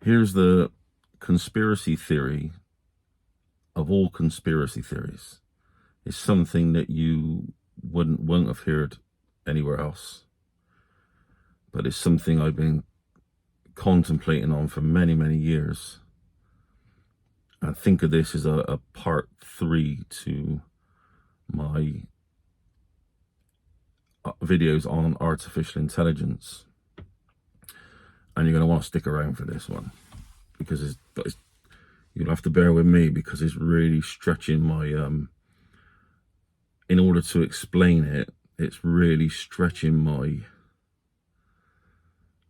Here's the conspiracy theory of all conspiracy theories. It's something that you won't have heard anywhere else, but it's something I've been contemplating on for many, many years. I think of this as a part 3 to my videos on artificial intelligence, and you're going to want to stick around for this one, because you'll have to bear with me, because it's really stretching my in order to explain it, it's really stretching my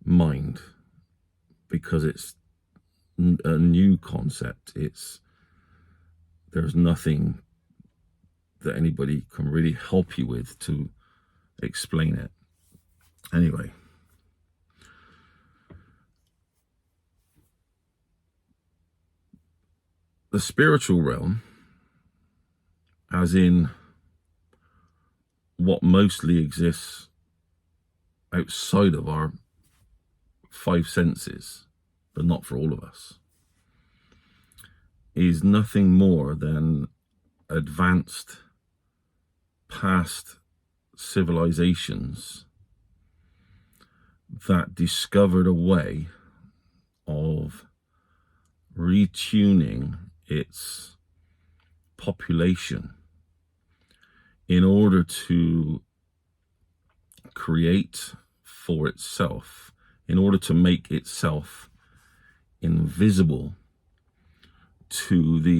mind, because it's a new concept. There's nothing that anybody can really help you with to explain it. Anyway, the spiritual realm, as in what mostly exists outside of our 5 senses, but not for all of us, is nothing more than advanced past civilizations that discovered a way of retuning its population in order to create for itself, in order to make itself invisible to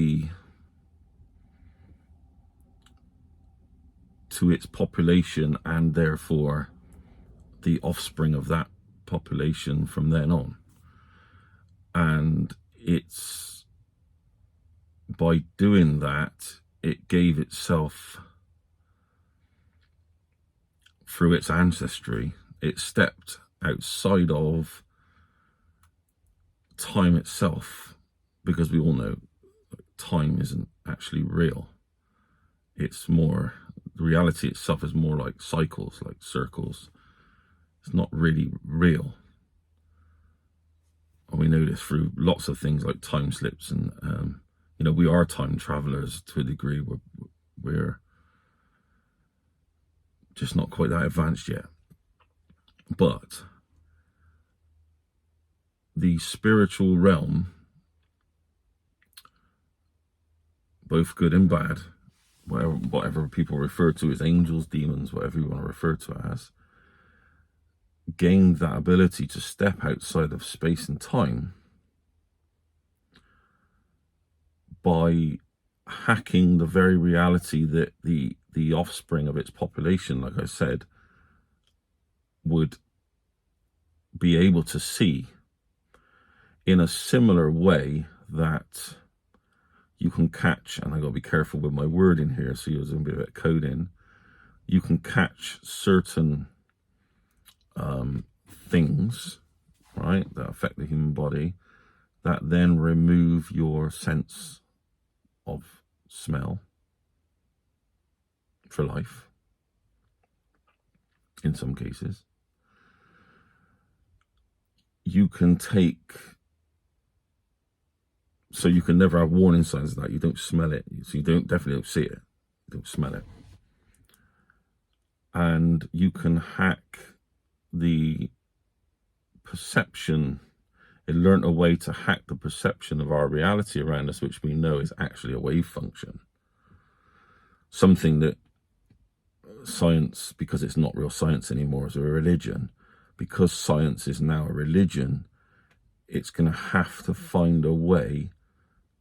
its population, and therefore the offspring of that population from then on. And it's by doing that, it gave itself, through its ancestry, it stepped outside of time itself, because we all know time isn't actually real. It's more, reality itself is more like cycles, like circles. It's not really real. And we know this through lots of things like time slips, and we are time travelers to a degree. We're just not quite that advanced yet. But the spiritual realm, both good and bad, whatever people refer to as angels, demons, whatever you want to refer to it as, gained that ability to step outside of space and time by hacking the very reality that the offspring of its population, like I said, would be able to see, in a similar way that you can catch, and I gotta be careful with my wording here, so there's a bit of coding, you can catch certain things, right, that affect the human body, that then remove your sense of smell for life, in some cases. You can take, so you can never have warning signs of that. You don't smell it, so you definitely don't see it, you don't smell it. And you can hack the perception. It learned a way to hack the perception of our reality around us, which we know is actually a wave function. Something that science, because it's not real science anymore, is a religion. Because science is now a religion, it's going to have to find a way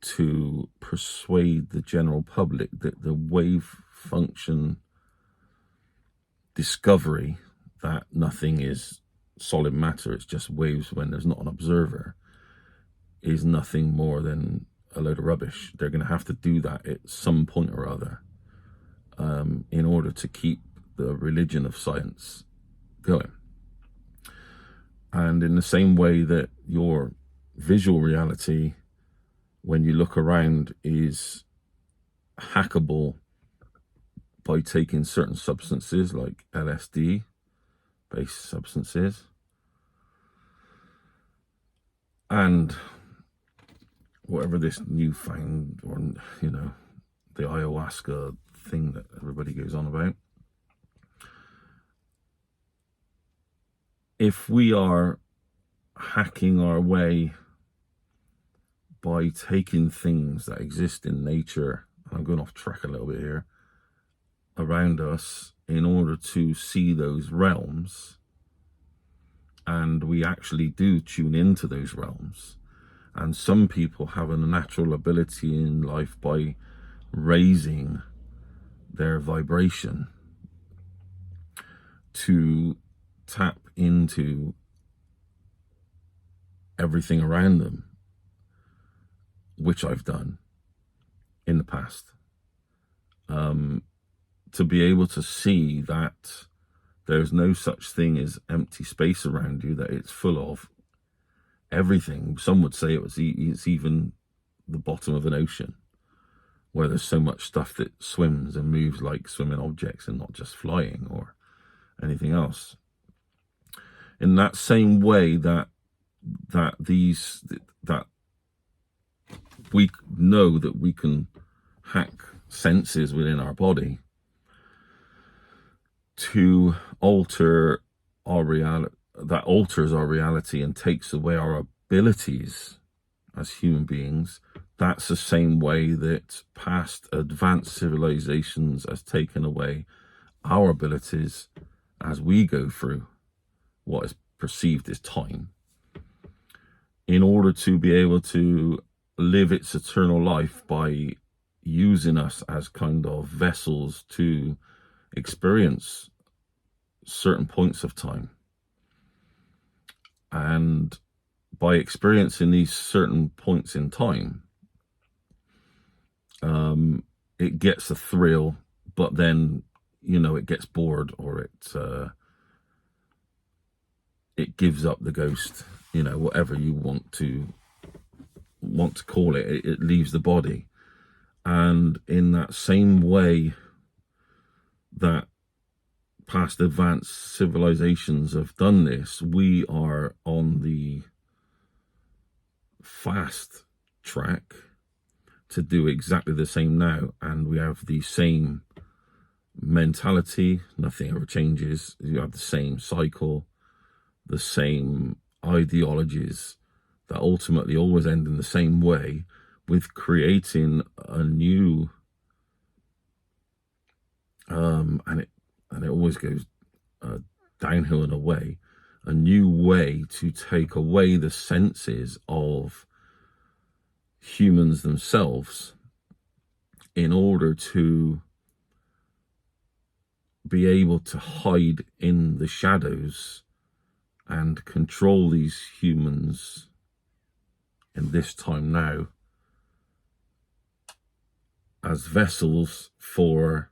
to persuade the general public that the wave function discovery, that nothing is solid matter, it's just waves when there's not an observer, is nothing more than a load of rubbish. They're going to have to do that at some point or other, in order to keep the religion of science going. And in the same way that your visual reality, when you look around, is hackable by taking certain substances like LSD based substances, And whatever this newfound, or, you know, the ayahuasca thing that everybody goes on about, if we are hacking our way by taking things that exist in nature, I'm going off track a little bit here, around us in order to see those realms, and we actually do tune into those realms. And some people have a natural ability in life by raising their vibration to tap into everything around them, which I've done in the past, to be able to see that there's no such thing as empty space around you, that it's full of everything. Some would say it's even the bottom of an ocean, where there's so much stuff that swims and moves like swimming objects and not just flying or anything else. In that same way that we know that we can hack senses within our body to alter our reality, that alters our reality and takes away our abilities as human beings. That's the same way that past advanced civilizations has taken away our abilities as we go through what is perceived as time, in order to be able to live its eternal life by using us as kind of vessels to experience certain points of time. And by experiencing these certain points in time, it gets a thrill, but then, you know, it gets bored, or it gives up the ghost, you know, whatever you want to call it. It leaves the body. And in that same way that past advanced civilizations have done this, we are on the fast track to do exactly the same now. And we have the same mentality. Nothing ever changes. You have the same cycle, the same ideologies that ultimately always end in the same way, with creating a new and it always goes downhill in a way, a new way to take away the senses of humans themselves, in order to be able to hide in the shadows and control these humans in this time now as vessels for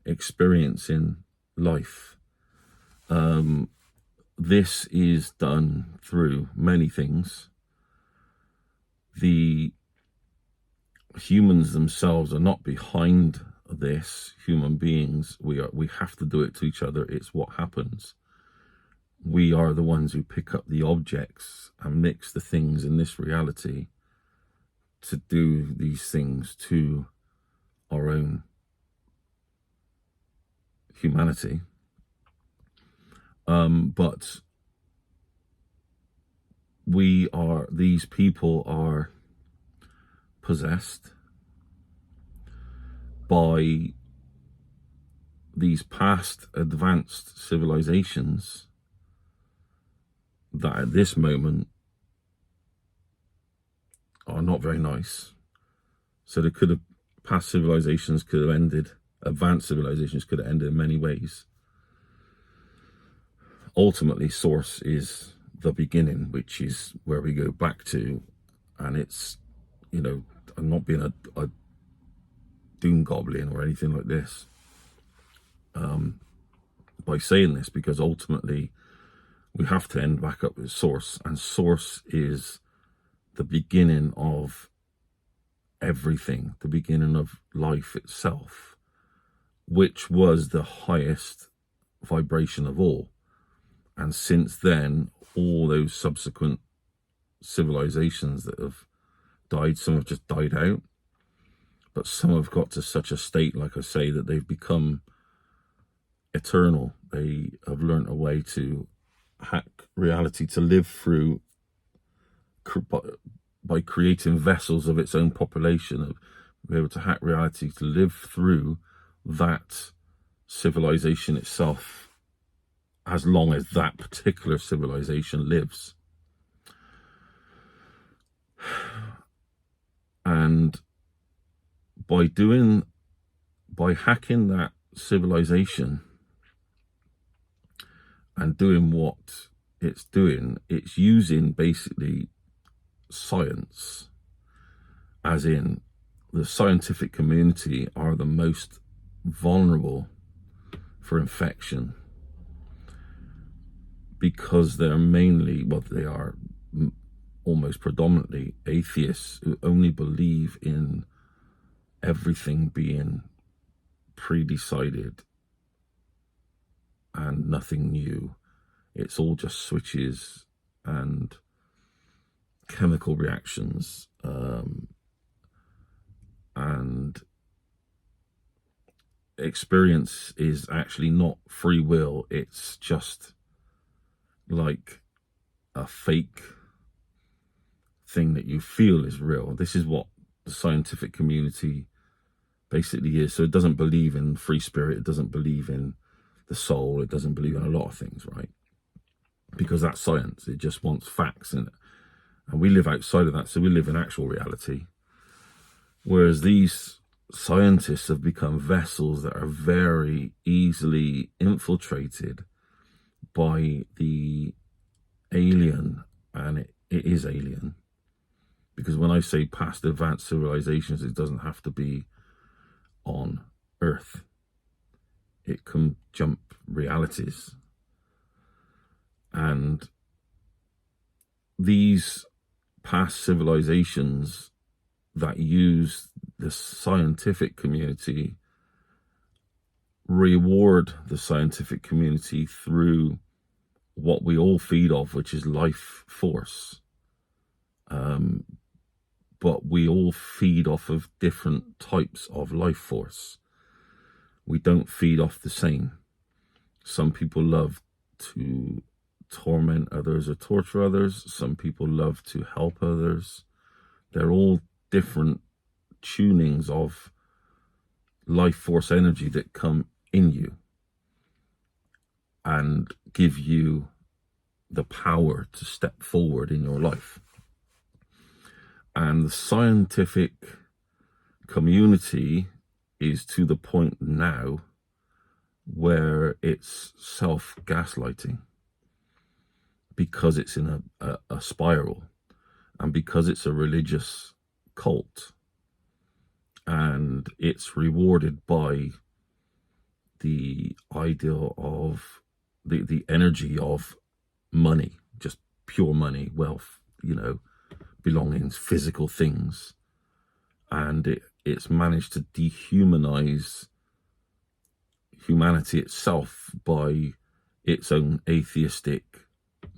experiencing life. This is done through many things. The humans themselves are not behind this. Human beings, we have to do it to each other. It's what happens. We are the ones who pick up the objects and mix the things in this reality to do these things to our own humanity. But these people are possessed by these past advanced civilizations that at this moment are not very nice. So they could have, past civilizations could have ended, advanced civilizations could have ended in many ways. Ultimately, source is the beginning, which is where we go back to. And it's, you know, I'm not being a doom goblin or anything like this by saying this, because ultimately we have to end back up with source, and source is the beginning of everything, the beginning of life itself, which was the highest vibration of all. And since then, all those subsequent civilizations that have died. Some have just died out, but some have got to such a state, like I say, that they've become eternal. They have learnt a way to hack reality, to live through by creating vessels of its own population, of be able to hack reality to live through that civilization itself as long as that particular civilization lives. And by hacking that civilization and doing what it's doing, it's using basically science, as in the scientific community are the most vulnerable for infection, because they're mainly, well, they are almost predominantly atheists who only believe in everything being pre-decided and nothing new. It's all just switches and chemical reactions, and experience is actually not free will. It's just like a fake thing that you feel is real. This is what the scientific community basically is. So it doesn't believe in free spirit, it doesn't believe in the soul, it doesn't believe in a lot of things, right? Because that's science. It just wants facts in it. And we live outside of that, so we live in actual reality. Whereas these scientists have become vessels that are very easily infiltrated by the alien, and it is alien. Because when I say past advanced civilizations, it doesn't have to be on Earth. It can jump realities. And these past civilizations that use the scientific community reward the scientific community through what we all feed off, which is life force. But we all feed off of different types of life force. We don't feed off the same. Some people love to torment others or torture others. Some people love to help others. They're all different tunings of life force energy that come in you and give you the power to step forward in your life. And the scientific community is to the point now where it's self-gaslighting, because it's in a spiral, and because it's a religious cult, and it's rewarded by the ideal of the energy of money, just pure money, wealth, you know, belongings, physical things. And it's managed to dehumanize humanity itself by its own atheistic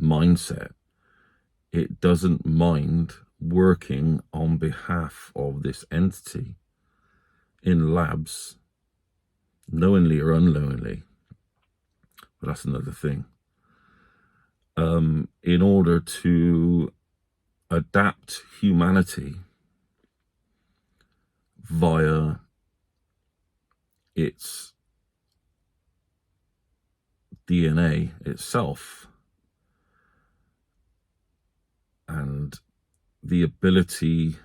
mindset. It doesn't mind working on behalf of this entity in labs, knowingly or unknowingly, but that's another thing, in order to adapt humanity via its DNA itself, and the ability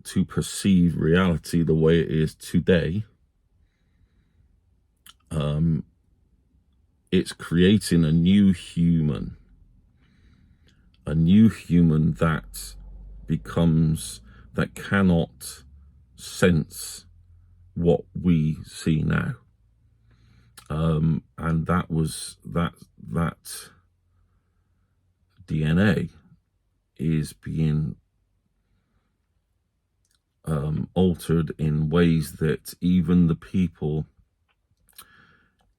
to perceive reality the way it is today. It's creating a new human that cannot sense what we see now. And that DNA is being altered in ways that even the people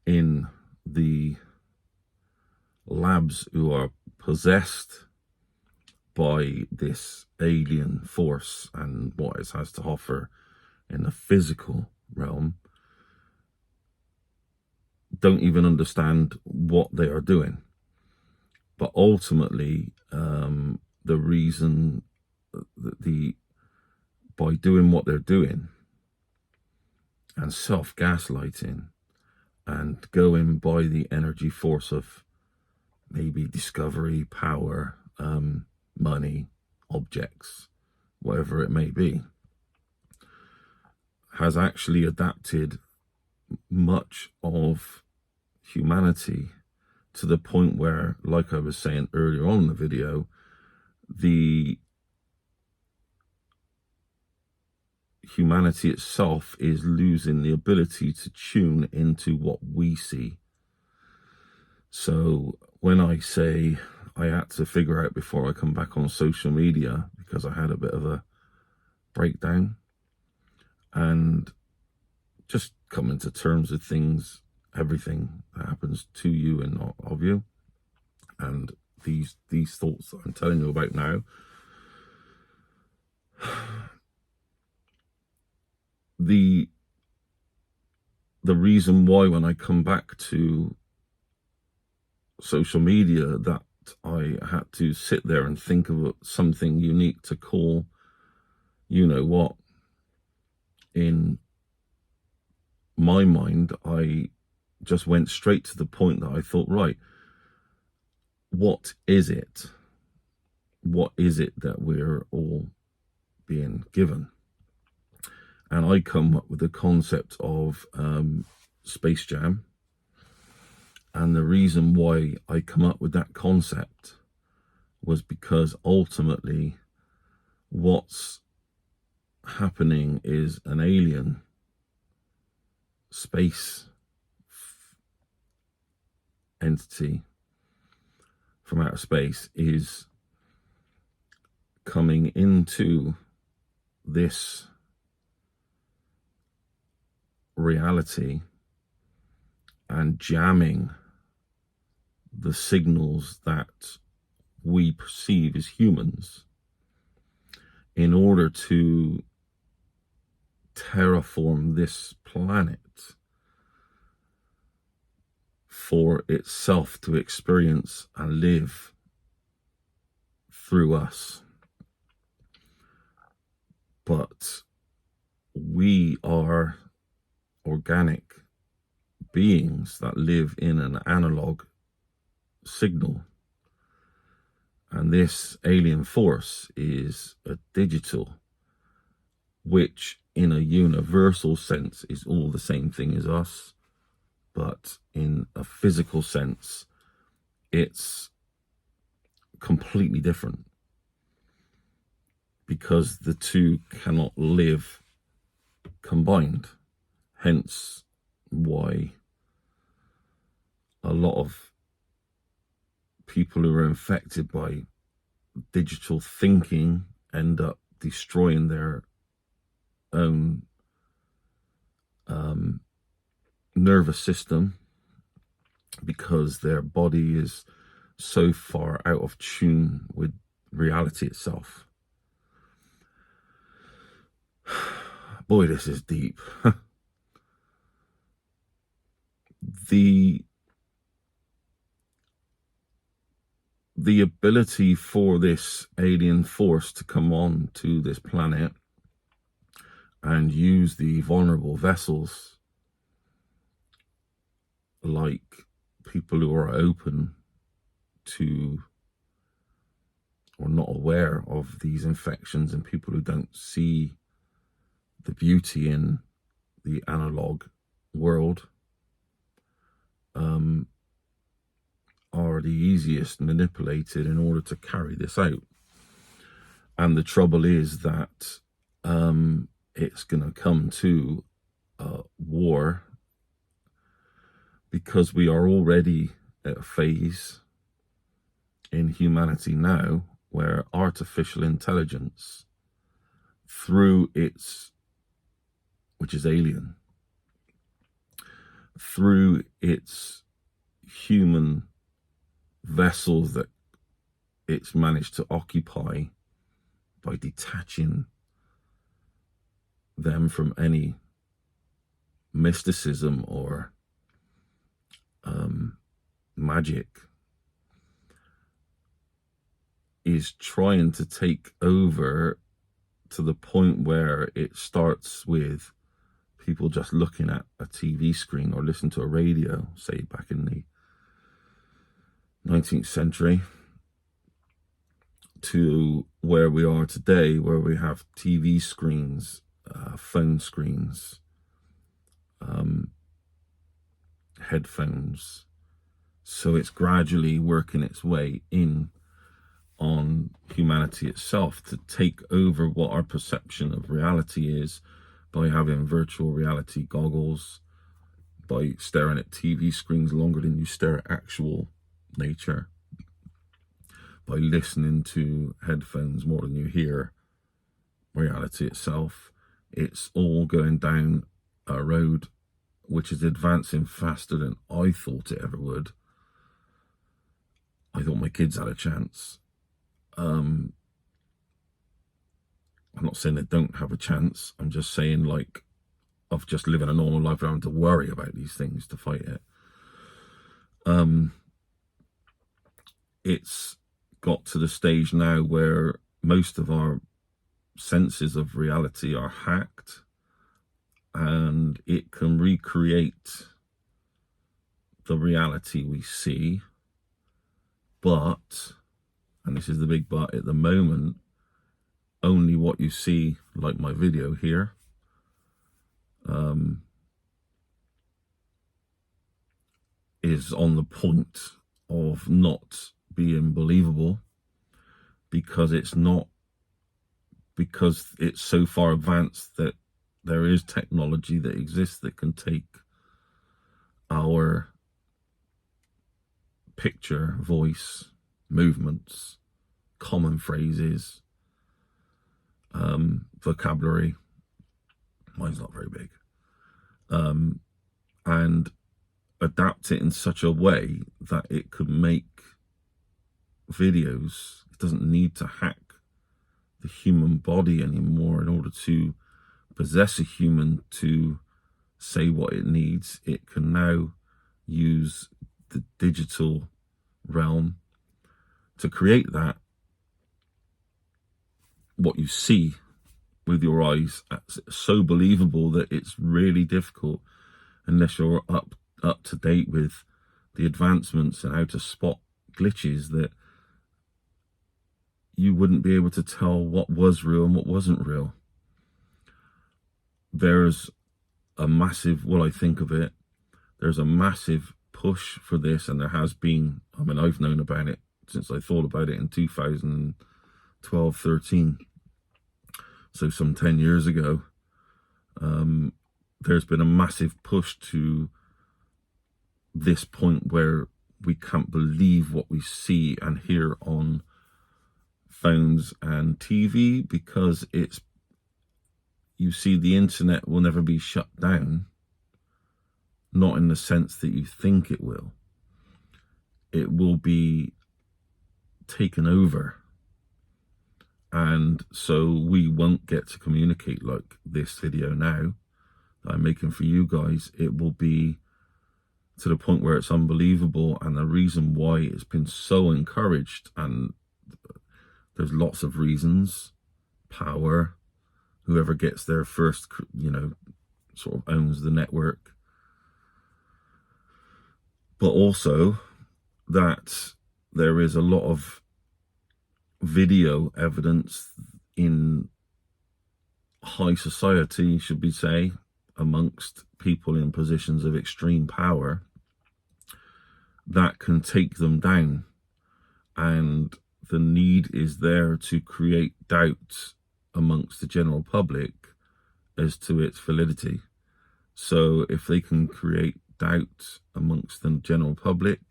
in the labs who are possessed by this alien force and what it has to offer in the physical realm don't even understand what they are doing. But ultimately, the reason that by doing what they're doing and self-gaslighting and going by the energy force of maybe discovery, power, money, objects, whatever it may be, has actually adapted much of humanity to the point where, like I was saying earlier on in the video, the humanity itself is losing the ability to tune into what we see. So when I say I had to figure out before I come back on social media, because I had a bit of a breakdown and just coming to terms with things, everything that happens to you and not of you, and these thoughts that I'm telling you about now, the reason why when I come back to social media that I had to sit there and think of something unique to call, you know what, in my mind, I just went straight to the point that I thought, right, what is it? What is it that we're all being given? And I come up with the concept of Space Jam. And the reason why I come up with that concept was because ultimately what's happening is an alien space entity from outer space is coming into this reality and jamming the signals that we perceive as humans in order to terraform this planet for itself to experience and live through us. But we are organic beings that live in an analog signal, and this alien force is a digital, which in a universal sense is all the same thing as us, but in a physical sense it's completely different, because the two cannot live combined. Hence why a lot of people who are infected by digital thinking end up destroying their own nervous system, because their body is so far out of tune with reality itself. Boy, this is deep. The ability for this alien force to come on to this planet and use the vulnerable vessels, like people who are open to or not aware of these infections, and people who don't see the beauty in the analog world, are the easiest manipulated in order to carry this out. And the trouble is that it's going to come to war, because we are already at a phase in humanity now where artificial intelligence, through its, which is alien, through its human vessels that it's managed to occupy by detaching them from any mysticism or magic, is trying to take over to the point where it starts with people just looking at a TV screen or listen to a radio, say back in the 19th century, to where we are today, where we have TV screens, phone screens, headphones. So it's gradually working its way in on humanity itself to take over what our perception of reality is by having virtual reality goggles, by staring at TV screens longer than you stare at actual nature, by listening to headphones more than you hear reality itself. It's all going down a road which is advancing faster than I thought it ever would. I thought my kids had a chance. I'm not saying they don't have a chance. I'm just saying, like, of just living a normal life without having to worry about these things to fight it. It's got to the stage now where most of our senses of reality are hacked, and it can recreate the reality we see, but, and this is the big but, at the moment, only what you see, like my video here, is on the point of not being believable, because it's not, because it's so far advanced that there is technology that exists that can take our picture, voice, movements, common phrases, vocabulary, mine's not very big, and adapt it in such a way that it could make videos. It doesn't need to hack the human body anymore in order to possess a human to say what it needs. It can now use the digital realm to create that, what you see with your eyes, so believable that it's really difficult, unless you're up to date with the advancements and how to spot glitches, that you wouldn't be able to tell what was real and what wasn't real. There's a massive, well, I think of it, there's a massive push for this, and there has been. I mean, I've known about it since I thought about it in 2012, 13. So some 10 years ago. There's been a massive push to this point where we can't believe what we see and hear on phones and TV, because it's, you see, the internet will never be shut down, not in the sense that you think it will. It will be taken over, and so we won't get to communicate like this video now that I'm making for you guys. It will be to the point where it's unbelievable, and the reason why it's been so encouraged, and there's lots of reasons: power, whoever gets there first, you know, sort of owns the network, but also that there is a lot of video evidence in high society, should we say, amongst people in positions of extreme power, that can take them down, and the need is there to create doubt amongst the general public as to its validity. So if they can create doubt amongst the general public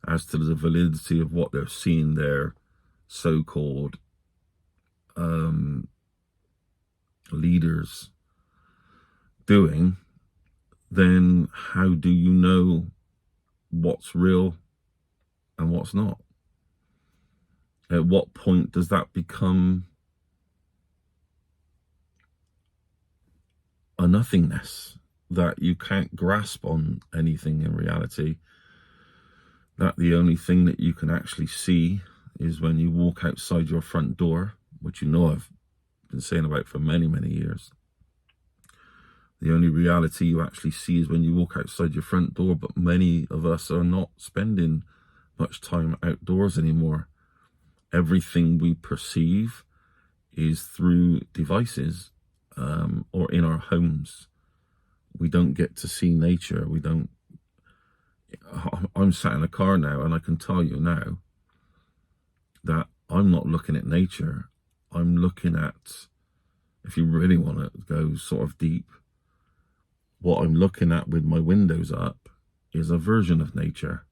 as to the validity of what they're seeing their so-called leaders doing, then how do you know what's real and what's not? At what point does that become a nothingness, that you can't grasp on anything in reality, that the only thing that you can actually see is when you walk outside your front door, which you know I've been saying about for many, many years. The only reality you actually see is when you walk outside your front door, but many of us are not spending much time outdoors anymore. Everything we perceive is through devices, or in our homes. We don't get to see nature. I'm sat in a car now, and I can tell you now that I'm not looking at nature. I'm looking at, if you really want to go sort of deep, what I'm looking at with my windows up is a version of nature,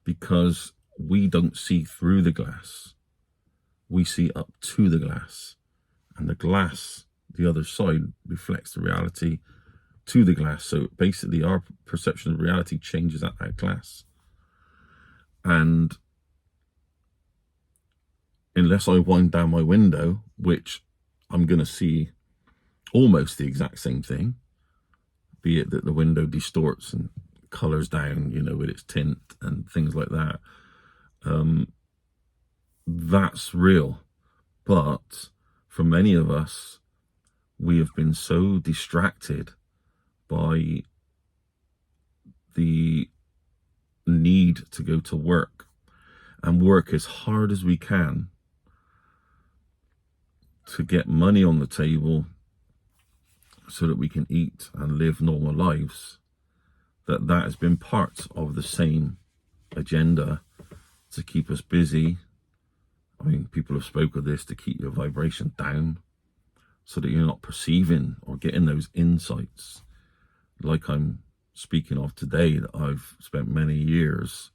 because we don't see through the glass. We see up to the glass, and the glass, the other side, reflects the reality to the glass. So basically our perception of reality changes at that glass. And unless I wind down my window, which I'm going to see almost the exact same thing, be it that the window distorts and colors down, you know, with its tint and things like that, that's real. But for many of us, we have been so distracted by the need to go to work and work as hard as we can to get money on the table so that we can eat and live normal lives, that has been part of the same agenda to keep us busy. I mean, people have spoken of this, to keep your vibration down so that you're not perceiving or getting those insights like I'm speaking of today, that I've spent many years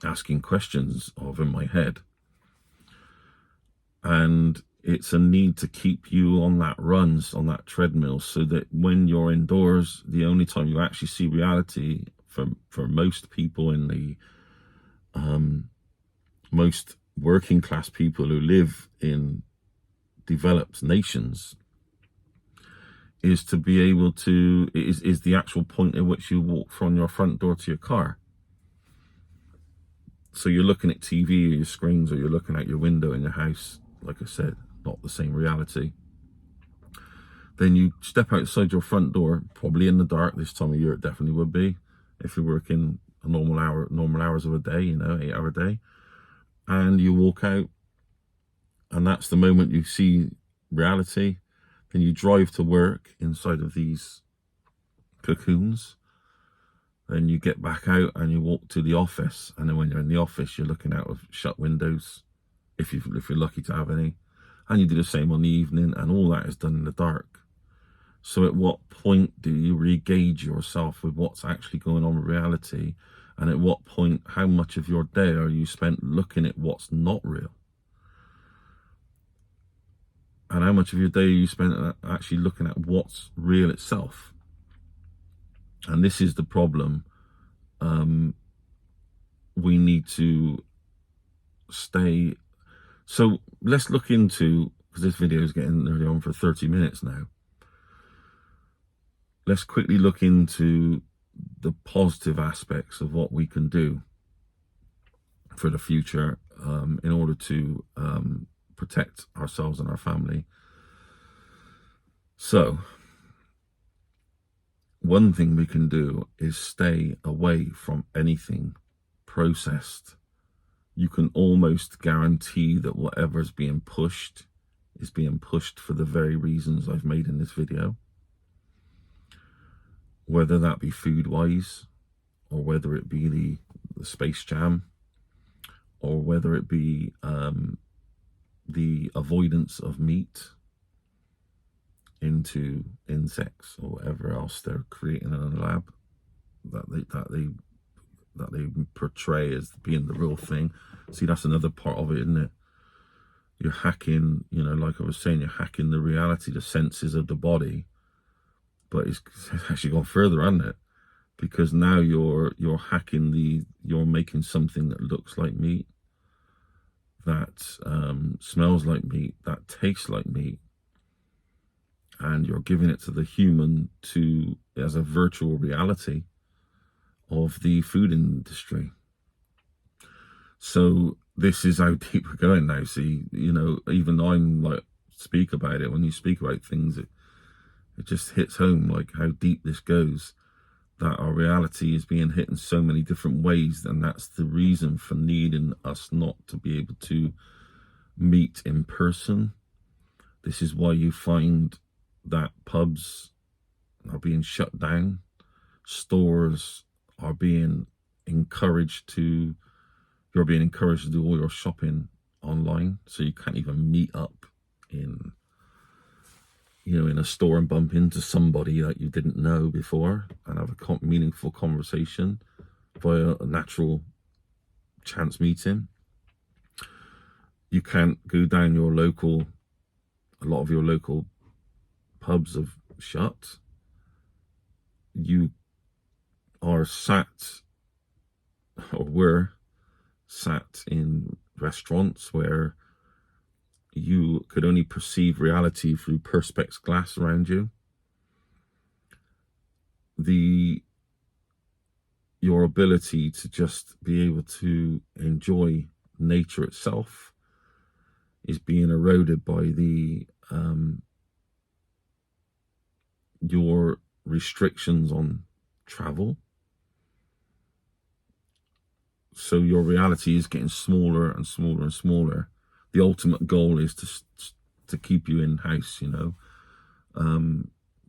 asking questions of in my head. And it's a need to keep you on that runs, on that treadmill, so that when you're indoors, the only time you actually see reality for most people in the most working class people who live in developed nations, is to be able to, is the actual point at which you walk from your front door to your car. So you're looking at TV or your screens, or you're looking out your window in your house, like I said, not the same reality. Then you step outside your front door, probably in the dark. This time of year it definitely would be, if you're working a normal hours of a day, you know, 8-hour day, and you walk out, and that's the moment you see reality. Then you drive to work inside of these cocoons. Then you get back out and you walk to the office, and then when you're in the office, you're looking out of shut windows, if you're lucky to have any, and you do the same on the evening, and all that is done in the dark. So at what point do you re-gauge yourself with what's actually going on with reality? And at what point, how much of your day are you spent looking at what's not real? And how much of your day are you spent actually looking at what's real itself? And this is the problem. We need to stay. So let's look into, because this video is getting nearly on for 30 minutes now. Let's quickly look into the positive aspects of what we can do for the future, in order to protect ourselves and our family. So one thing we can do is stay away from anything processed. You can almost guarantee that whatever is being pushed for the very reasons I've made in this video. Whether that be food-wise, or whether it be the Space Jam, or whether it be the avoidance of meat into insects, or whatever else they're creating in a lab that they portray as being the real thing. See, that's another part of it, isn't it? You're hacking, you know, like I was saying, you're hacking the reality, the senses of the body. But it's actually gone further, hasn't it? Because now you're hacking you're making something that looks like meat. that smells like meat, that tastes like meat, and you're giving it to the human as a virtual reality of the food industry. So this is how deep we're going now. See, you know, even I'm like, speak about it, when you speak about things, it just hits home, like how deep this goes, that our reality is being hit in so many different ways. And that's the reason for needing us not to be able to meet in person. This is why you find that pubs are being shut down, stores are being encouraged to, you're being encouraged to do all your shopping online, so you can't even meet up in, you know, in a store and bump into somebody that you didn't know before and have a meaningful conversation via a natural chance meeting. You can't go down your local, a lot of your local pubs have shut. You are sat, or were sat in restaurants where you could only perceive reality through perspex glass around you. Your ability to just be able to enjoy nature itself is being eroded by your restrictions on travel. So your reality is getting smaller and smaller and smaller. The ultimate goal is to keep you in house, you know,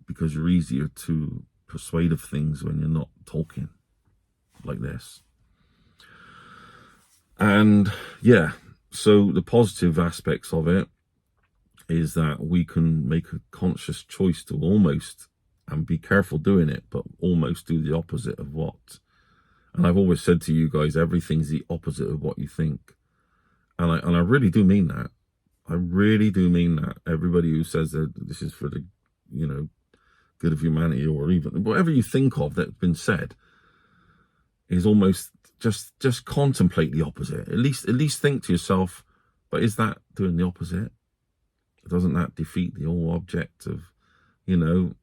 because you're easier to persuade of things when you're not talking like this. And yeah, so the positive aspects of it is that we can make a conscious choice to almost, and be careful doing it, but almost do the opposite of what. And I've always said to you guys, everything's the opposite of what you think. And I really do mean that. I really do mean that. Everybody who says that this is for the, you know, good of humanity, or even whatever you think of that's been said, is almost just contemplate the opposite. At least think to yourself, but is that doing the opposite? Doesn't that defeat the whole object of, you know,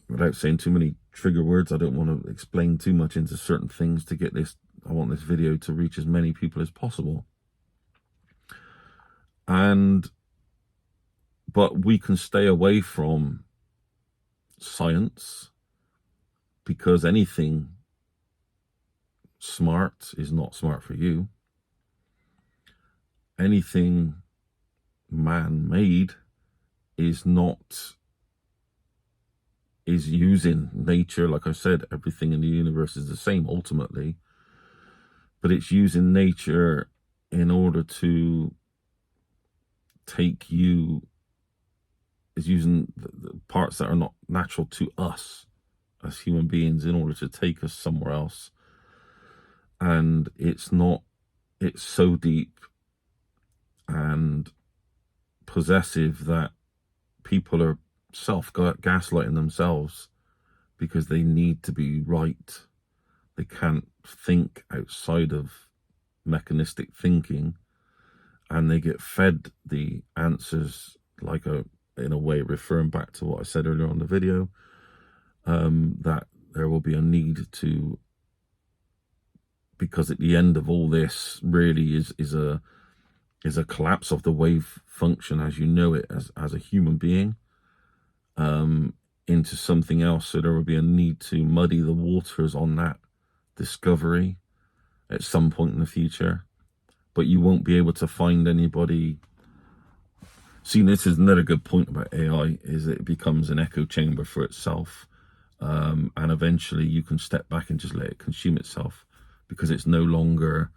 without saying too many trigger words, I don't want to explain too much into certain things to get this, I want this video to reach as many people as possible. But we can stay away from science, because anything smart is not smart for you. Anything man-made is using nature. Like I said, everything in the universe is the same ultimately, but it's using nature in order to take you, is using the parts that are not natural to us as human beings in order to take us somewhere else. And it's so deep and possessive that people are gaslighting themselves because they need to be right. They can't think outside of mechanistic thinking, and they get fed the answers, like in a way referring back to what I said earlier on the video, that there will be a need to, because at the end of all this really is a collapse of the wave function as you know it as a human being, into something else. So there will be a need to muddy the waters on that discovery at some point in the future, but you won't be able to find anybody. See, this is another good point about AI, is that it becomes an echo chamber for itself, and eventually you can step back and just let it consume itself, because it's no longer,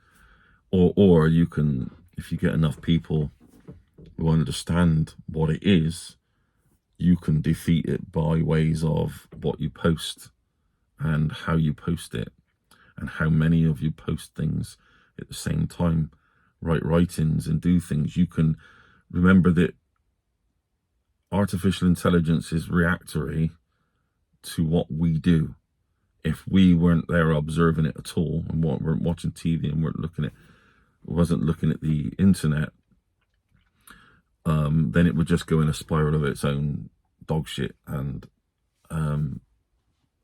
or you can, if you get enough people who understand what it is, you can defeat it by ways of what you post and how you post it, and how many of you post things at the same time, write writings and do things. You can remember that artificial intelligence is reactory to what we do. If we weren't there observing it at all, and weren't watching TV and weren't looking at, wasn't looking at the internet, then it would just go in a spiral of its own dog shit and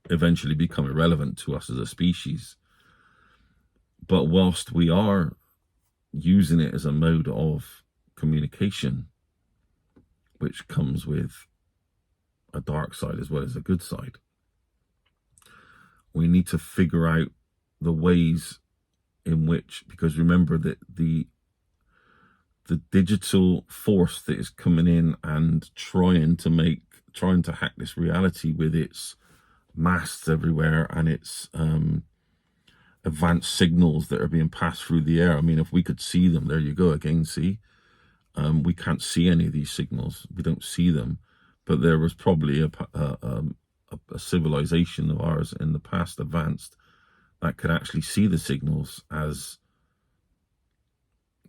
eventually become irrelevant to us as a species. But whilst we are using it as a mode of communication, which comes with a dark side as well as a good side, we need to figure out the ways in which, because remember that the digital force that is coming in and trying to hack this reality with its masts everywhere and its advanced signals that are being passed through the air. I mean, if we could see them, there you go again, see? We can't see any of these signals. We don't see them. But there was probably a civilization of ours in the past, advanced, that could actually see the signals as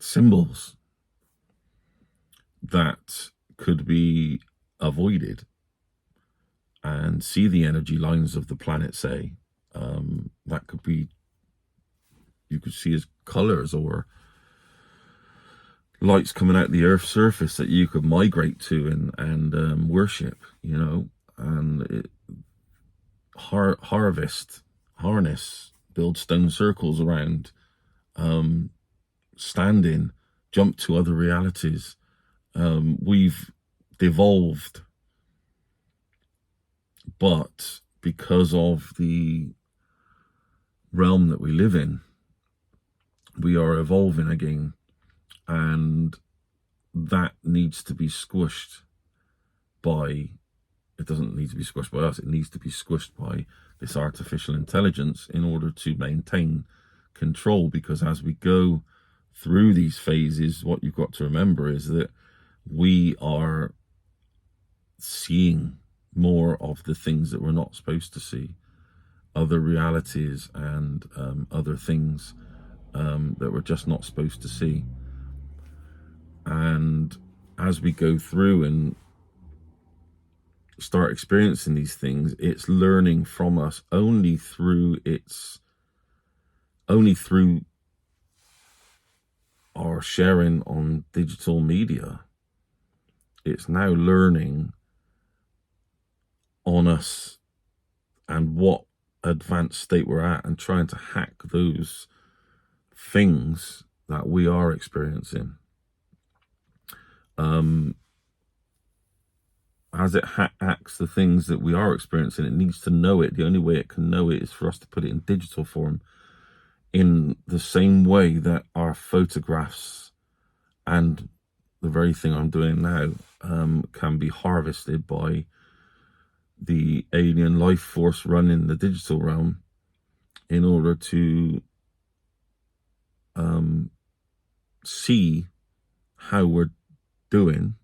symbols that could be avoided, and see the energy lines of the planet, say. That could be, you could see as colors or lights coming out the Earth's surface that you could migrate to and worship, you know, and harness, build stone circles around, stand in, jump to other realities. We've devolved, but because of the realm that we live in, we are evolving again, and that needs to be squished by, it doesn't need to be squished by us, it needs to be squished by this artificial intelligence in order to maintain control. Because as we go through these phases, what you've got to remember is that we are seeing more of the things that we're not supposed to see, other realities and other things that we're just not supposed to see. And as we go through and start experiencing these things, it's learning from us only through our sharing on digital media. It's now learning on us and what advanced state we're at, and trying to hack those things that we are experiencing. As it hacks the things that we are experiencing, it needs to know it. The only way it can know it is for us to put it in digital form, in the same way that our photographs and the very thing I'm doing now can be harvested by the alien life force running the digital realm in order to see how we're doing,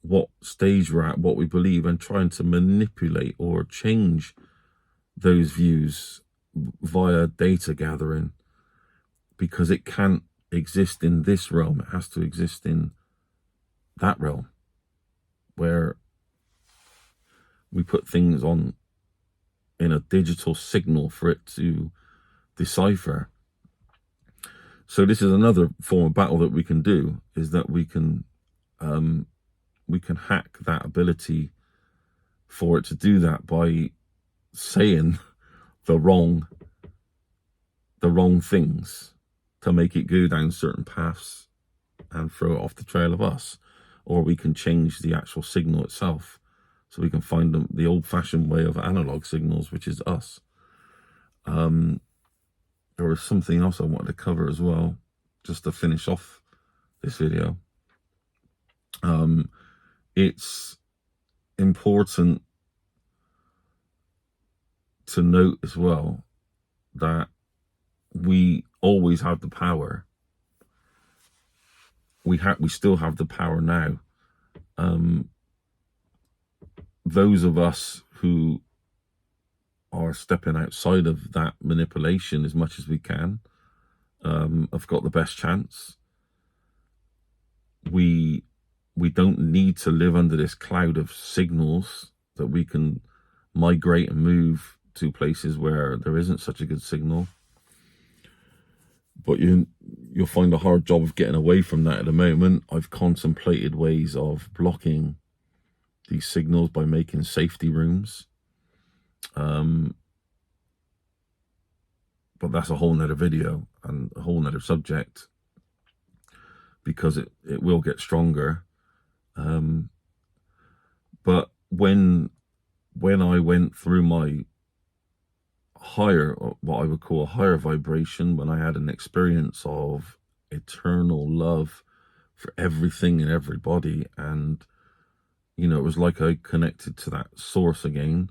what stage we're at, what we believe, and trying to manipulate or change those views via data gathering, because it can't exist in this realm. It has to exist in that realm where we put things on in a digital signal for it to decipher. So this is another form of battle that we can do, is that we can hack that ability for it to do that by saying the wrong things to make it go down certain paths and throw it off the trail of us. Or we can change the actual signal itself, so we can find the old-fashioned way of analog signals, which is us. There was something else I wanted to cover as well, just to finish off this video. It's important to note as well that we always have the power. We still have the power now. Those of us who are stepping outside of that manipulation as much as we can have got the best chance. We don't need to live under this cloud of signals, that we can migrate and move to places where there isn't such a good signal. But you you'll find a hard job of getting away from that at the moment. I've contemplated ways of blocking these signals by making safety rooms. But that's a whole nother video and a whole nother subject, because it will get stronger. But when I went through my higher, what I would call a higher vibration, when I had an experience of eternal love for everything and everybody, and it was like I connected to that source again.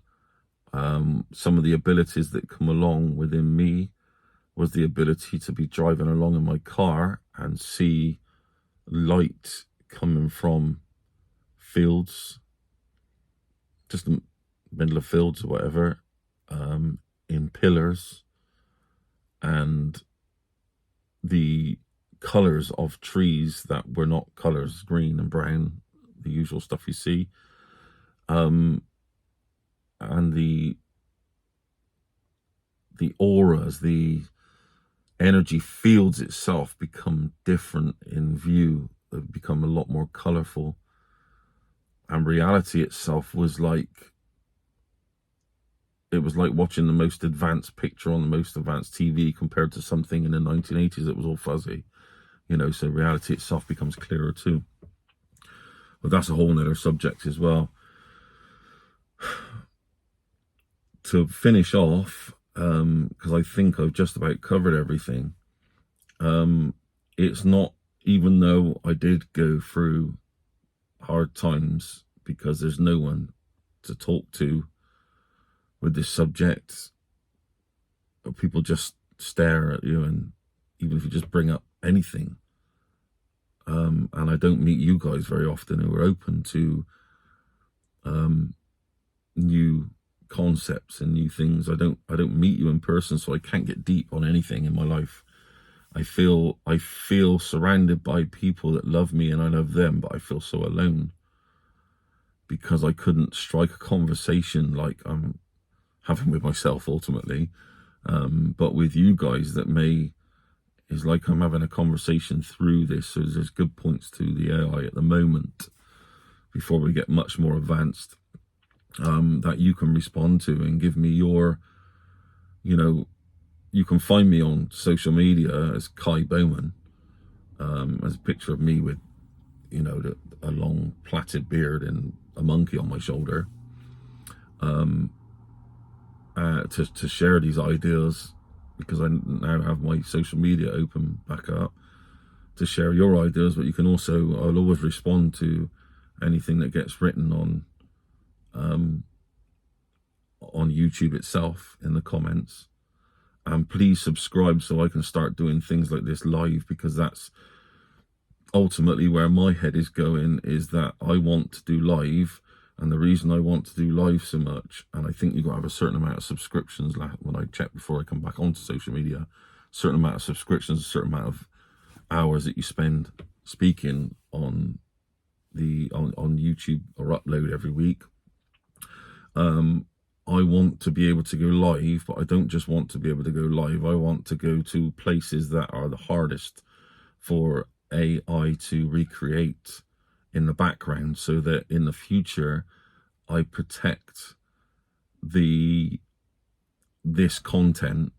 Some of the abilities that come along within me was the ability to be driving along in my car and see light coming from fields, just the middle of fields or whatever, in pillars, and the colors of trees that were not colors, green and brown, the usual stuff you see, and the auras, the energy fields itself become different in view. They've become a lot more colorful, and reality itself was like, it was like watching the most advanced picture on the most advanced TV compared to something in the 1980s that was all fuzzy, so reality itself becomes clearer too. But that's a whole nother subject as well. To finish off, because I think I've just about covered everything, it's not, even though I did go through hard times, because there's no one to talk to with this subject, people just stare at you, and even if you just bring up anything, and I don't meet you guys very often who are open to new concepts and new things. I don't meet you in person, so I can't get deep on anything in my life. I feel surrounded by people that love me and I love them, but I feel so alone because I couldn't strike a conversation like I'm having with myself ultimately, but with you guys that is like I'm having a conversation through this. So there's good points to the AI at the moment before we get much more advanced, that you can respond to and give me your, you can find me on social media as Kai Bowman, as a picture of me with, a long plaited beard and a monkey on my shoulder, to share these ideas, because I now have my social media open back up to share your ideas. But you can also, I'll always respond to anything that gets written on YouTube itself in the comments. And please subscribe so I can start doing things like this live, because that's ultimately where my head is going, is that I want to do live. And the reason I want to do live so much, and I think you've got to have a certain amount of subscriptions, when I check before I come back onto social media, certain amount of subscriptions, a certain amount of hours that you spend speaking on YouTube or upload every week. I want to be able to go live, but I don't just want to be able to go live. I want to go to places that are the hardest for AI to recreate in the background, so that in the future I protect this content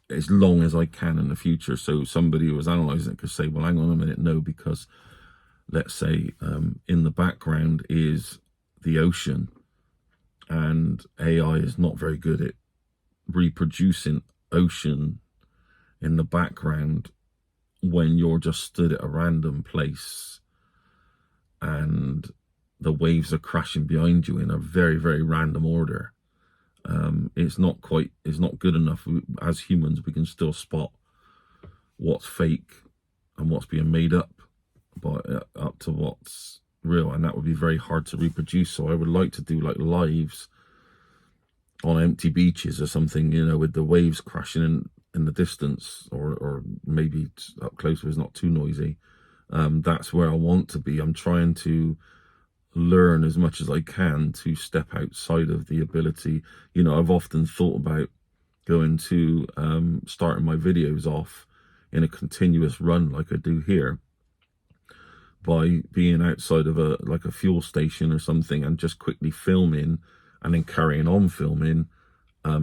as long as I can in the future. So somebody who was analyzing it could say, well, hang on a minute, no, because let's say in the background is the ocean, and AI is not very good at reproducing ocean in the background when you're just stood at a random place and the waves are crashing behind you in a very, very random order. It's not good enough. As humans, we can still spot what's fake and what's being made up, but up to what's real, and that would be very hard to reproduce. So I would like to do like lives on empty beaches or something, with the waves crashing in the distance, or maybe up close where it's not too noisy. That's where I want to be. I'm trying to learn as much as I can to step outside of the ability. I've often thought about going to starting my videos off in a continuous run like I do here, by being outside of a fuel station or something and just quickly filming and then carrying on filming,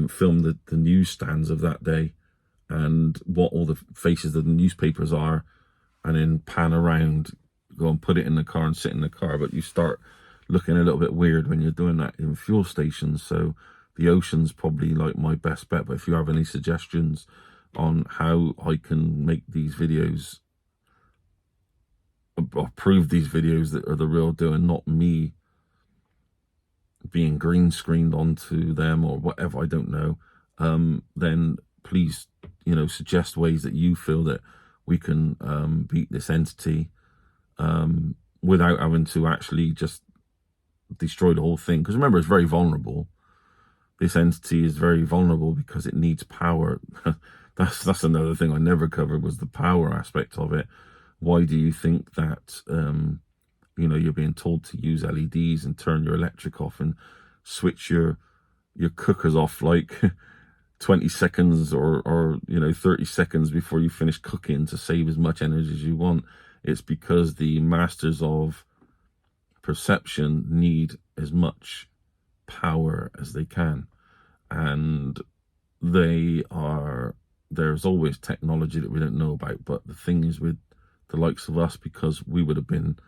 film the newsstands of that day and what all the faces of the newspapers are, and then pan around, go and put it in the car and sit in the car. But you start looking a little bit weird when you're doing that in fuel stations. So the ocean's probably like my best bet. But if you have any suggestions on how I can make these videos, or prove these videos that are the real deal and not me being green screened onto them or whatever, I don't know, then please, suggest ways that you feel that we can beat this entity without having to actually just destroy the whole thing. Because remember, it's very vulnerable. This entity is very vulnerable because it needs power. That's another thing I never covered, was the power aspect of it. Why do you think that you're being told to use LEDs and turn your electric off and switch your cookers off like 20 seconds or 30 seconds before you finish cooking to save as much energy as you want? It's because the masters of perception need as much power as they can, and there's always technology that we don't know about. But the thing is, with the likes of us, because we would have been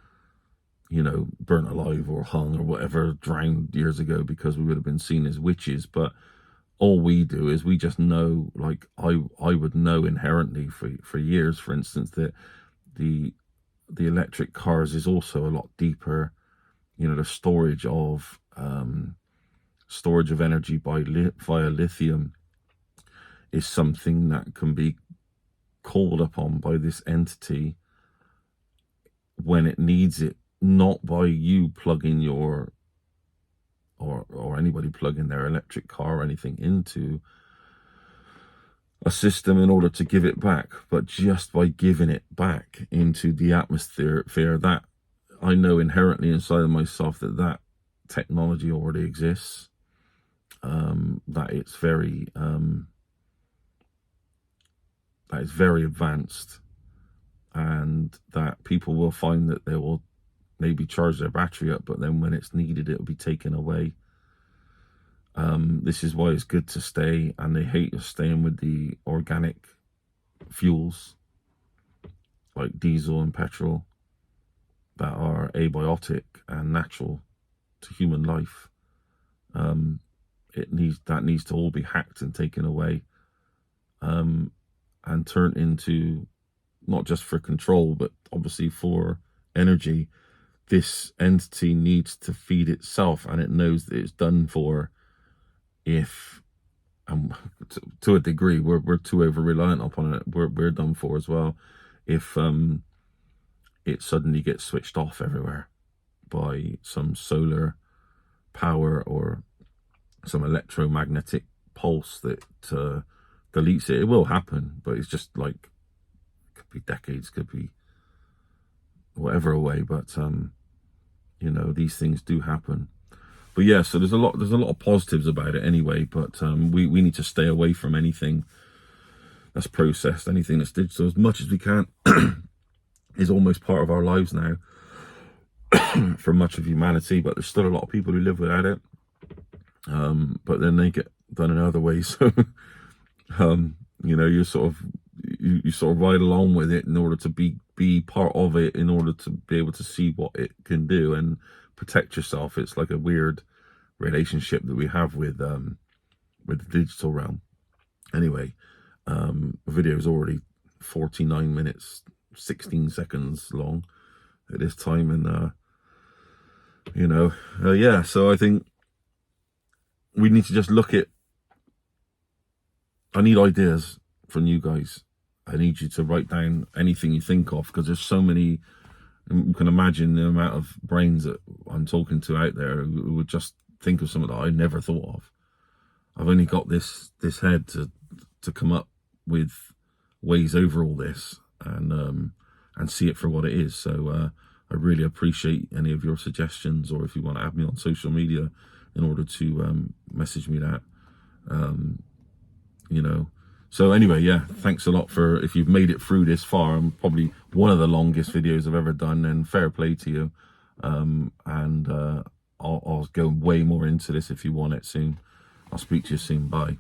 burnt alive or hung or whatever, drowned years ago, because we would have been seen as witches. But all we do is we just know, like I would know inherently for years, for instance, that the electric cars is also a lot deeper. The storage of energy via lithium is something that can be called upon by this entity when it needs it, not by you plugging your or anybody plugging their electric car or anything into a system in order to give it back, but just by giving it back into the atmosphere. That I know inherently inside of myself that technology already exists, that it's very advanced, and that people will find that they will maybe charge their battery up, but then when it's needed, it'll be taken away. This is why it's good to stay, and they hate us staying with the organic fuels like diesel and petrol that are abiotic and natural to human life. That needs to all be hacked and taken away, and turned into, not just for control, but obviously for energy. This entity needs to feed itself, and it knows that it's done for if, to a degree, we're too over reliant upon it. We're done for as well if it suddenly gets switched off everywhere by some solar power or some electromagnetic pulse that deletes it. It will happen, but it's just like, it could be decades, could be whatever away. But these things do happen. But yeah, so there's a lot of positives about it anyway. But we need to stay away from anything that's processed, anything that's digital, as much as we can. Is almost part of our lives now for much of humanity. But there's still a lot of people who live without it. But then they get done in other ways. So you sort of ride along with it in order to be part of it, in order to be able to see what it can do and protect yourself. It's like a weird relationship that we have with the digital realm. Anyway, the video is already 49 minutes 16 seconds long at this time, and yeah, so I think we need to just look at, I need ideas from you guys. I need you to write down anything you think of, because there's so many. You can imagine the amount of brains that I'm talking to out there who would just think of something that I never thought of. I've only got this head to come up with ways over all this and see it for what it is. So I really appreciate any of your suggestions, or if you want to add me on social media in order to message me that, So anyway, yeah, thanks a lot for, if you've made it through this far, and probably one of the longest videos I've ever done, and fair play to you. And I'll go way more into this if you want it soon. I'll speak to you soon. Bye.